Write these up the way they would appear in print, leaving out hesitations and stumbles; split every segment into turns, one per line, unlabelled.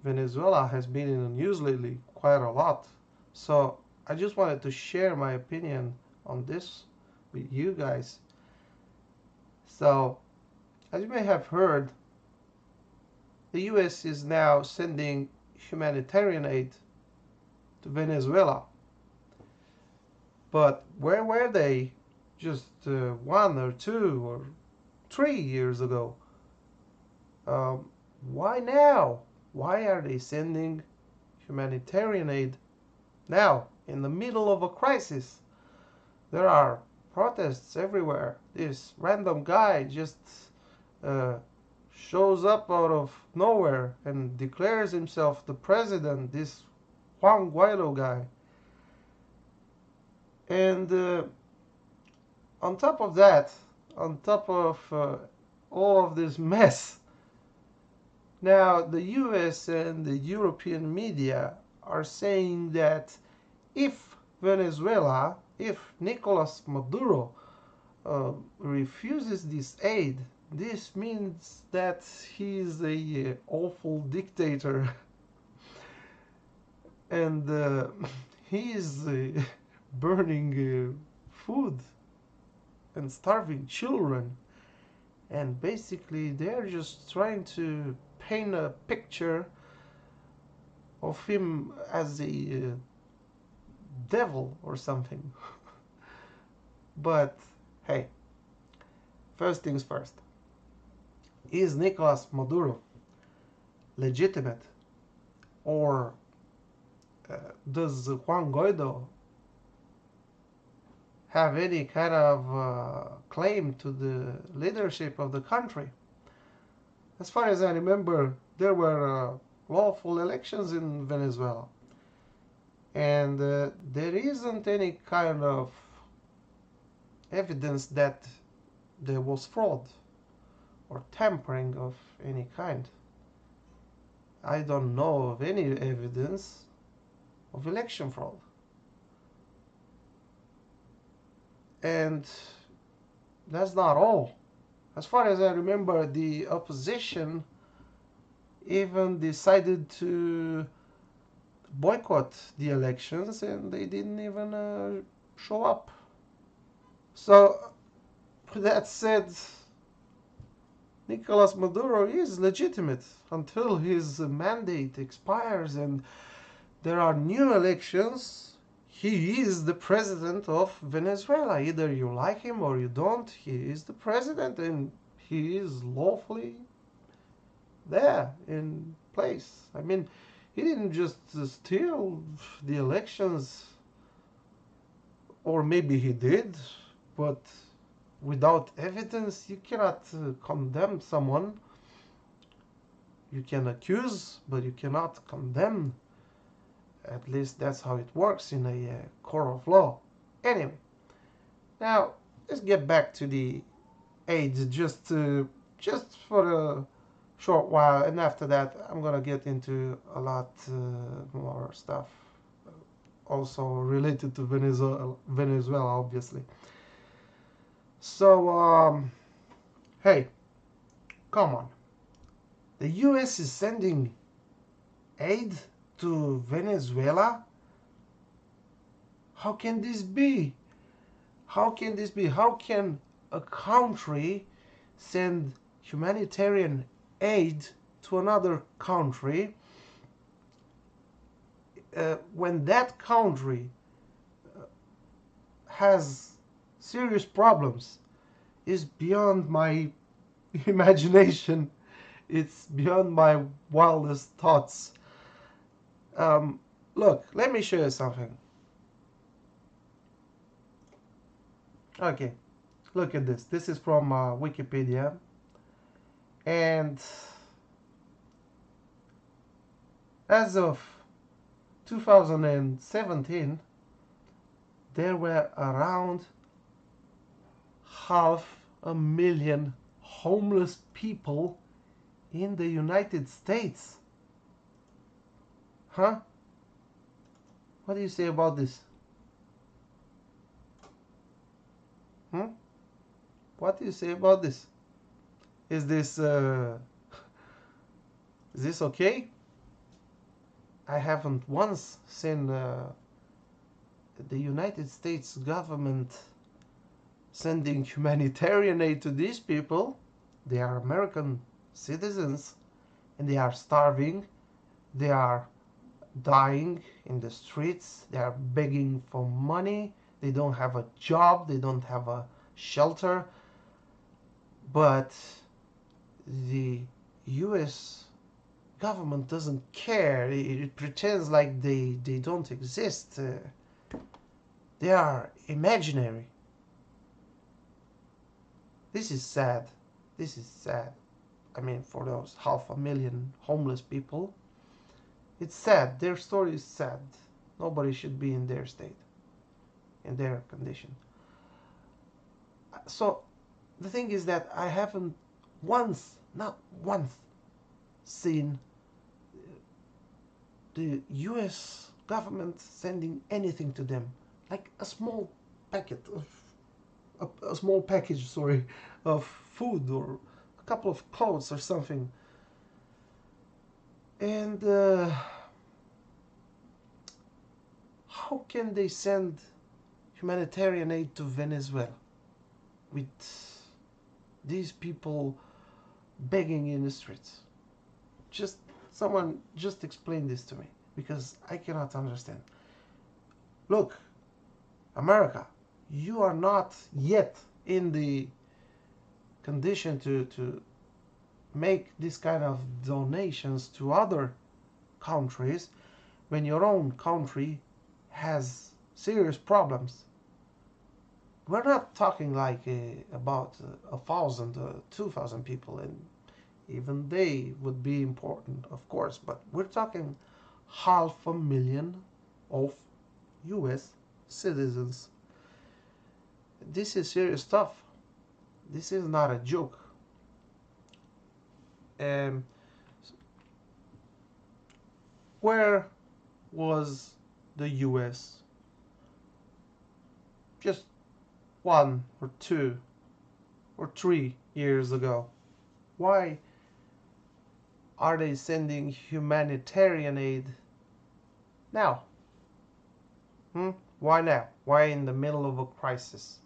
Venezuela has been in the news lately quite a lot. So I just wanted to share my opinion on this with you guys. So, as you may have heard, the US is now sending humanitarian aid to Venezuela. But where were they just 1 or 2 or 3 years ago? Um, why now? Why are they sending humanitarian aid now, in the middle of a crisis? There are protests everywhere. This random guy just uh, shows up out of nowhere and declares himself the president, this Juan Guaido guy. And on top of that, on top of all of this mess, now the US and the European media are saying that if Venezuela, if Nicolas Maduro refuses this aid, this means that he is a awful dictator and he is burning food and starving children. And basically, they're just trying to paint a picture of him as a devil or something. But hey, first things first. Is Nicolas Maduro legitimate? Or does Juan Guaido have any kind of claim to the leadership of the country? As far as I remember, there were lawful elections in Venezuela. And there isn't any kind of evidence that there was fraud or tampering of any kind. I don't know of any evidence of election fraud. And that's not all. As far as I remember, the opposition even decided to boycott the elections and they didn't even show up. So, that said, Nicolas Maduro is legitimate until his mandate expires and there are new elections. He is the president of Venezuela. Either you like him or you don't, he is the president and he is lawfully there in place. I mean, he didn't just steal the elections, or maybe he did, but without evidence, you cannot condemn someone. You can accuse, but you cannot condemn. At least that's how it works in a court of law. Anyway, now let's get back to the AIDS just for a short while, and after that, I'm gonna get into a lot more stuff, also related to Venezuela, obviously. So, hey, come on. The US is sending aid to Venezuela? How can this be? How can this be? How can a country send humanitarian aid to another country when that country has serious problems? Is beyond my imagination. It's beyond my wildest thoughts. Look, let me show you something. Okay, look at this. This is from Wikipedia. And as of 2017, there were around 500,000 homeless people in the United States. Huh? What do you say about this? What do you say about this? Is this okay? I haven't once seen the United States government sending humanitarian aid to these people. They are American citizens and they are starving. They are dying in the streets. They are begging for money. They don't have a job. They don't have a shelter. But the US government doesn't care. It pretends like they don't exist. They are imaginary. This is sad. This is sad. I mean, for those 500,000 homeless people, it's sad. Their story is sad. Nobody should be in their state, in their condition. So the thing is that I haven't once, not once, seen the US government sending anything to them, like a small packet of a small package, sorry, of food or a couple of clothes or something. And how can they send humanitarian aid to Venezuela with these people begging in the streets? Just someone just explain this to me, because I cannot understand. Look, America, you are not yet in the condition to make this kind of donations to other countries when your own country has serious problems. We're not talking like about 1,000 or 2,000 people, and even they would be important, of course, but we're talking 500,000 of US citizens. This is serious stuff. This is not a joke. Where was the US just 1 or 2 or 3 years ago? Why are they sending humanitarian aid now? Why now? Why in the middle of a crisis?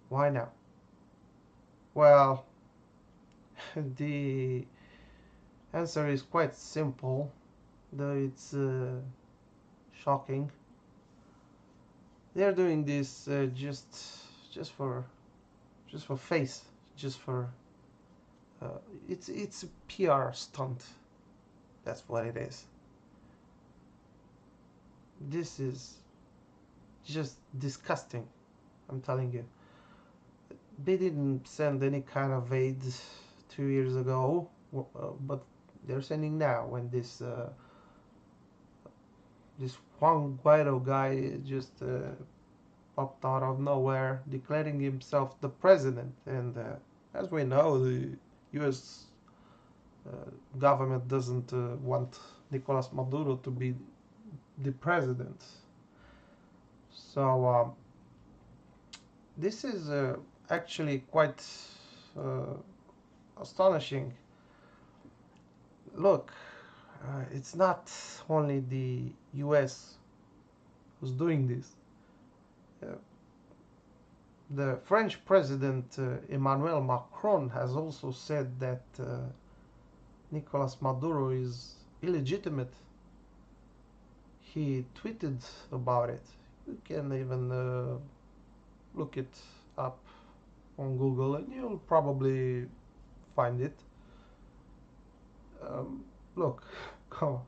Why now? Well, the answer is quite simple, though it's shocking. They're doing this just for face, just for it's a PR stunt. That's what it is. This is just disgusting. I'm telling you. They didn't send any kind of aid 2 years ago, but they're sending now when this Juan Guaido guy just popped out of nowhere, declaring himself the president. And as we know, the U.S. Government doesn't want Nicolas Maduro to be the president. So this is actually quite astonishing. Look, it's not only the US who's doing this. The French president Emmanuel Macron has also said that Nicolas Maduro is illegitimate. He tweeted about it. You can even look it up on Google and you'll probably find it. Look, come on.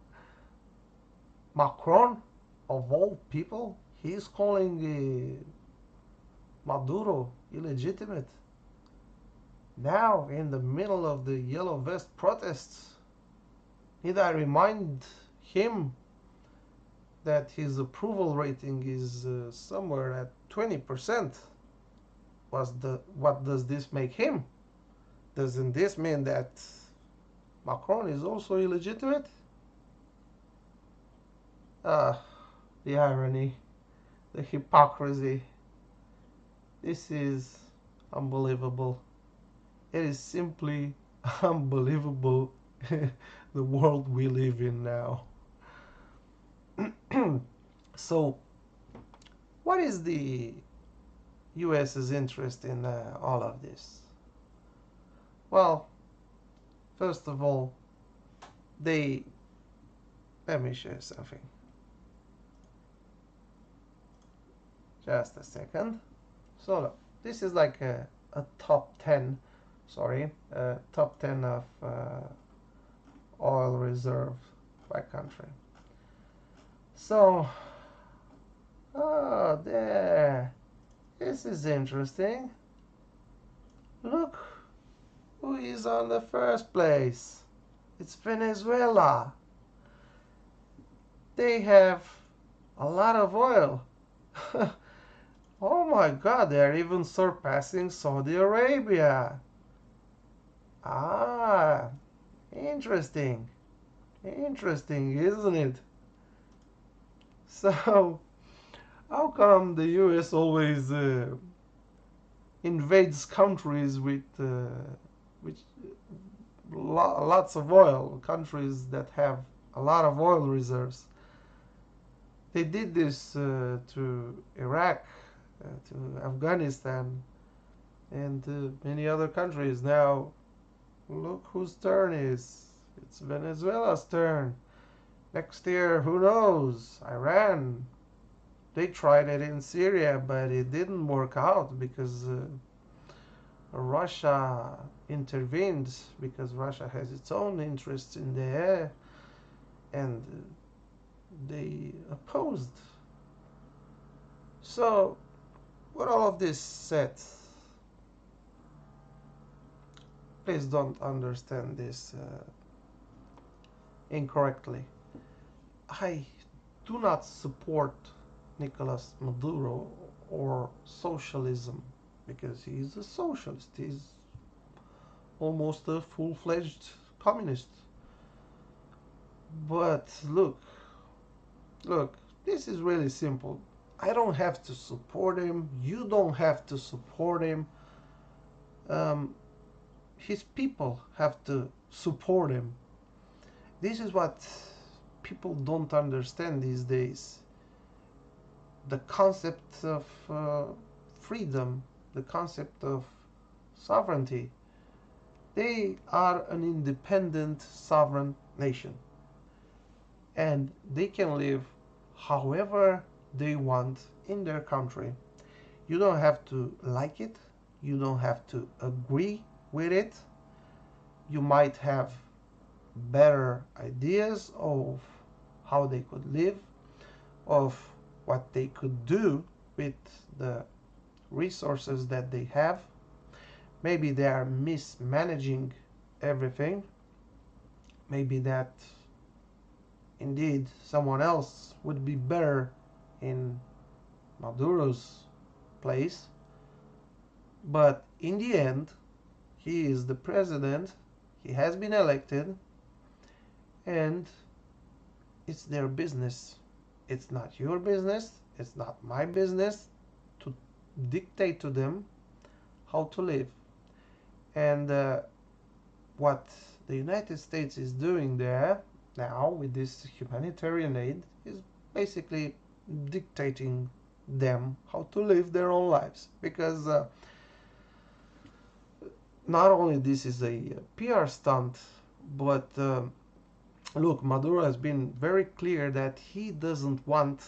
Macron, of all people, he's calling Maduro illegitimate. Now, in the middle of the Yellow Vest protests, need I remind him that his approval rating is somewhere at 20%? What does this make him? Doesn't this mean that Macron is also illegitimate? The irony, the hypocrisy. This is unbelievable. It is simply unbelievable, the world we live in now. So, what is the US's interest in all of this? Well, first of all, they let me show you something. Just a second. So look, this is like a top 10, sorry, top 10 of oil reserve by country. So, oh, there. This is interesting. Look who is on the first place. It's Venezuela. They have a lot of oil. Oh my God, they're even surpassing Saudi Arabia. Ah, interesting. Interesting, isn't it? So, how come the US always invades countries with lots of oil, countries that have a lot of oil reserves? They did this to Iraq, to Afghanistan, and many other countries. Now, look whose turn is. It's Venezuela's turn. Next year, who knows? Iran. They tried it in Syria, but it didn't work out because Russia intervened, because Russia has its own interests in there, and they opposed. So, with all of this said, please don't understand this incorrectly. I do not support Nicolas Maduro or socialism because he's a socialist. He's almost a full-fledged communist. But look, this is really simple. I don't have to support him. You don't have to support him. His people have to support him. This is what people don't understand these days. The concept of freedom, the concept of sovereignty. They are an independent sovereign nation, and they can live however they want in their country. You don't have to like it, you don't have to agree with it. You might have better ideas of how they could live, of what they could do with the resources that they have. Maybe they are mismanaging everything. Maybe that indeed someone else would be better in Maduro's place. But in the end, he is the president, he has been elected, and it's their business. It's not your business, it's not my business to dictate to them how to live. And what the United States is doing there now with this humanitarian aid is basically dictating them how to live their own lives, because not only this is a PR stunt, but look, Maduro has been very clear that he doesn't want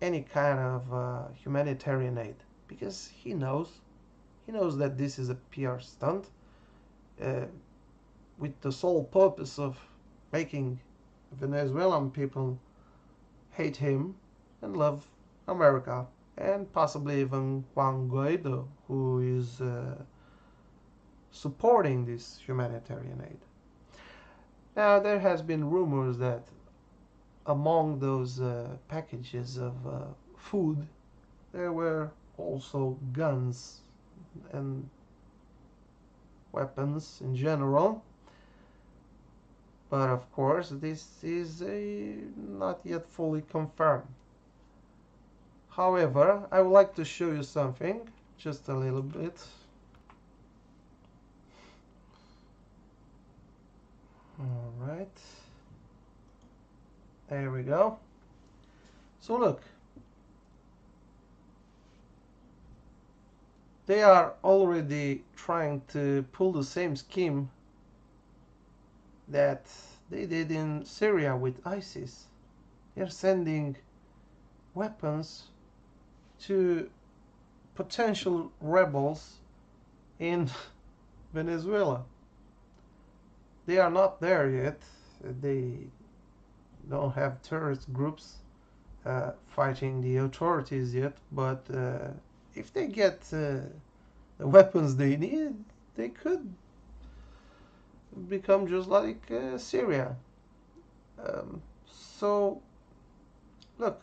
any kind of humanitarian aid, because he knows that this is a PR stunt with the sole purpose of making Venezuelan people hate him and love America, and possibly even Juan Guaido, who is supporting this humanitarian aid. Now, there has been rumors that among those packages of food, there were also guns and weapons in general. But of course, this is not yet fully confirmed. However, I would like to show you something, just a little bit. Alright. There we go. So look, they are already trying to pull the same scheme that they did in Syria with ISIS. They're sending weapons to potential rebels in Venezuela. They are not there yet. They don't have terrorist groups fighting the authorities yet, but if they get the weapons they need, they could become just like Syria. So, look,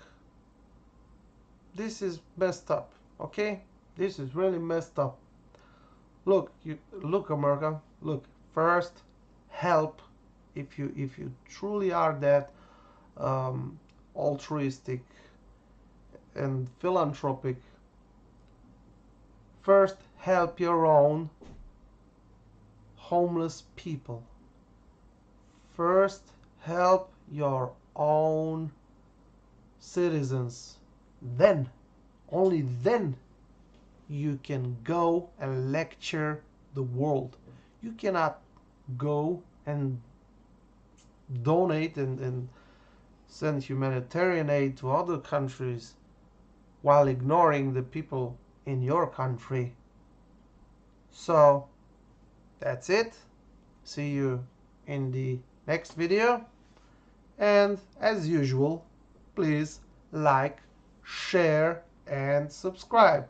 this is messed up, okay? This is really messed up. Look, America. Look, first, help if you truly are that altruistic and philanthropic. First, help your own homeless people. First, help your own citizens. Then, only then, you can go and lecture the world. You cannot go and donate and send humanitarian aid to other countries while ignoring the people in your country. So that's it. See you in the next video. And as usual, please like, share, and subscribe.